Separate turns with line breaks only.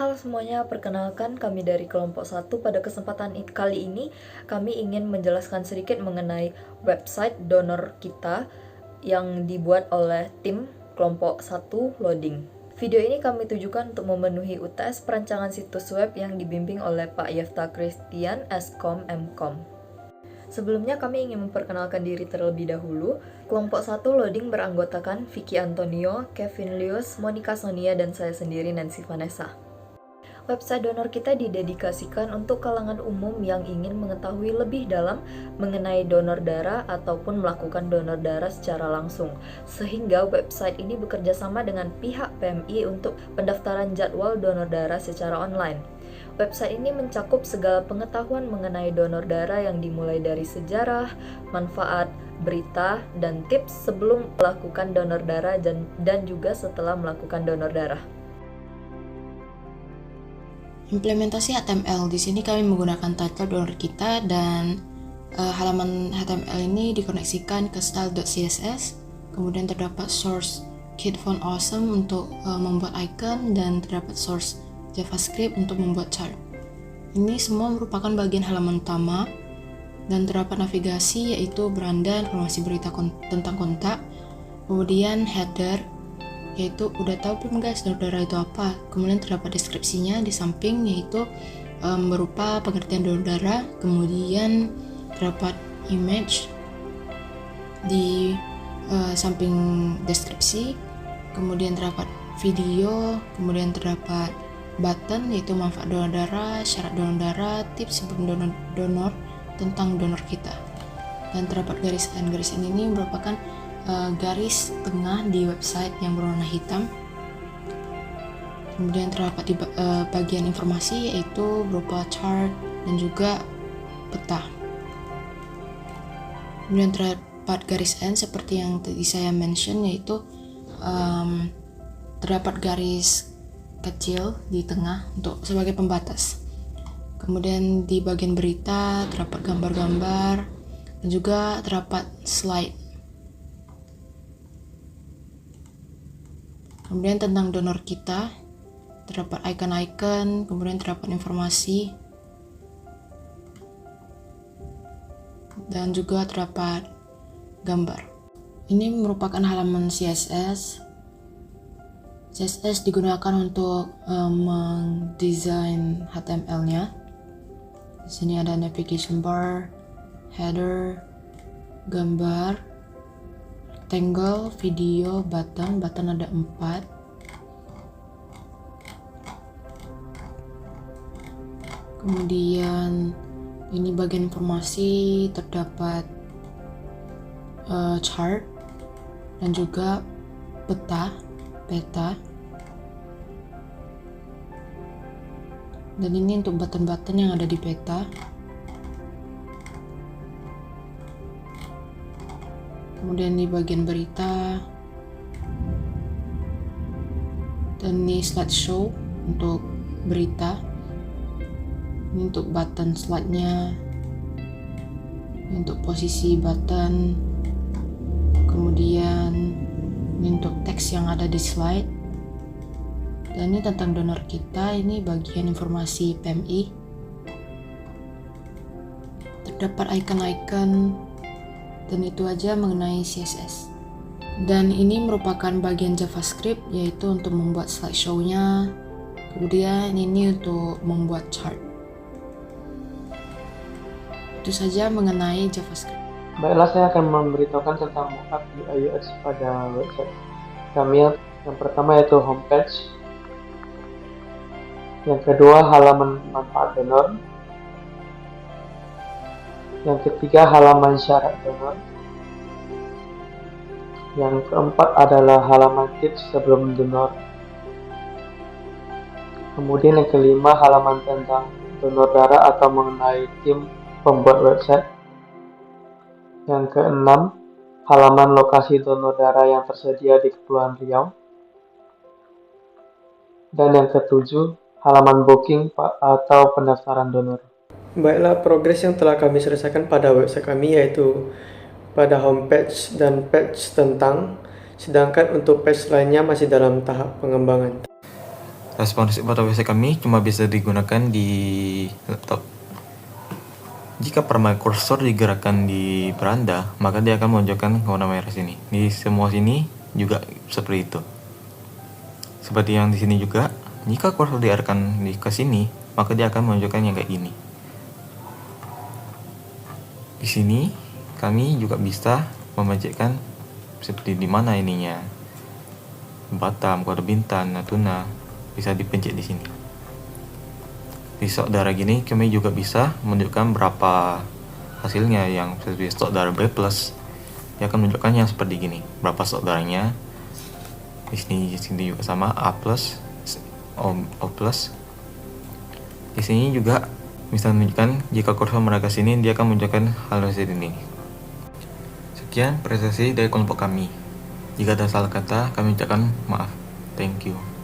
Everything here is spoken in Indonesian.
Halo semuanya, perkenalkan kami dari kelompok 1. Pada kesempatan kali ini, kami ingin menjelaskan sedikit mengenai website donor kita yang dibuat oleh tim kelompok 1 Loading. Video ini kami tujukan untuk memenuhi UTS perancangan situs web yang dibimbing oleh Pak Yefta Christian, Skom, Mkom. Sebelumnya kami ingin memperkenalkan diri terlebih dahulu. Kelompok 1 Loading beranggotakan Vicky Antonio, Kevin Lius, Monica Sonia, dan saya sendiri Nancy Vanessa. Website donor kita didedikasikan untuk kalangan umum yang ingin mengetahui lebih dalam mengenai donor darah ataupun melakukan donor darah secara langsung. Sehingga website ini bekerja sama dengan pihak PMI untuk pendaftaran jadwal donor darah secara online. Website ini mencakup segala pengetahuan mengenai donor darah yang dimulai dari sejarah, manfaat, berita, dan tips sebelum melakukan donor darah dan juga setelah melakukan donor darah.
Implementasi HTML, di sini kami menggunakan title donor kita dan halaman HTML ini dikoneksikan ke style.css. Kemudian terdapat source Kit Font Awesome untuk membuat icon dan terdapat source JavaScript untuk membuat chart. Ini semua merupakan bagian halaman utama dan terdapat navigasi yaitu beranda, informasi berita tentang kontak, kemudian header yaitu udah tahu belum guys donor darah itu apa. Kemudian terdapat deskripsinya di samping yaitu berupa pengertian donor darah, kemudian terdapat image di samping deskripsi, kemudian terdapat video, kemudian terdapat button yaitu manfaat donor darah, syarat donor darah, tips sebelum donor tentang donor kita, dan terdapat garisan. Garisan ini merupakan garis tengah di website yang berwarna hitam. Kemudian terdapat di bagian informasi yaitu berupa chart dan juga peta. Kemudian terdapat garis N seperti yang tadi saya mention yaitu terdapat garis kecil di tengah untuk sebagai pembatas. Kemudian di bagian berita terdapat gambar-gambar dan juga terdapat slide. Kemudian tentang donor kita terdapat icon-icon, kemudian terdapat informasi dan juga terdapat gambar. Ini merupakan halaman CSS. CSS digunakan untuk mendesain HTML-nya. Di sini ada navigation bar, header, gambar, rectangle, video, button ada 4. Kemudian ini bagian informasi, terdapat chart dan juga peta. Dan ini untuk button-button yang ada di peta. Kemudian di bagian berita, dan ini slideshow untuk berita. Ini untuk button slide-nya, ini untuk posisi button, kemudian ini untuk teks yang ada di slide, dan ini tentang donor kita. Ini bagian informasi PMI. Terdapat icon-icon. Dan itu aja mengenai CSS. Dan ini merupakan bagian JavaScript yaitu untuk membuat slideshow-nya. Kemudian ini untuk membuat chart. Itu saja mengenai JavaScript.
Baiklah, saya akan memberitahukan tentang mockup UI UX pada website kami. Yang pertama yaitu homepage. Yang kedua halaman manfaat donor. Yang ketiga halaman syarat donor. Yang keempat adalah halaman tips sebelum donor. Kemudian yang kelima halaman tentang donor darah atau mengenai tim pembuat website. Yang keenam halaman lokasi donor darah yang tersedia di Kepulauan Riau. Dan yang ketujuh halaman booking atau pendaftaran donor. Baiklah, progres yang telah kami selesaikan pada website kami yaitu pada homepage dan page tentang, sedangkan untuk page lainnya masih dalam tahap pengembangan.
Responsif atau website kami cuma bisa digunakan di laptop. Jika permain kursor digerakkan di beranda, maka dia akan menunjukkan warna merah sini. Di semua sini juga seperti itu. Seperti yang di sini juga, jika kursor diarahkan ke sini, maka dia akan menunjukkan yang kayak gini. Di sini kami juga bisa memanjatkan seperti di mana ininya. Batam, Kota Bintan, Natuna bisa dipencet di sini. Di stok darah gini kami juga bisa menunjukkan berapa hasilnya. Yang seperti stok darah B+, dia akan menunjukkan yang seperti gini, berapa stok darahnya. Di sini juga sama A+, O+. Di sini juga bisa menunjukkan jika kursor merah ke sini, dia akan menunjukkan hal seperti ini. Sekian presentasi dari kelompok kami. Jika ada salah kata, kami ucapkan maaf. Thank you.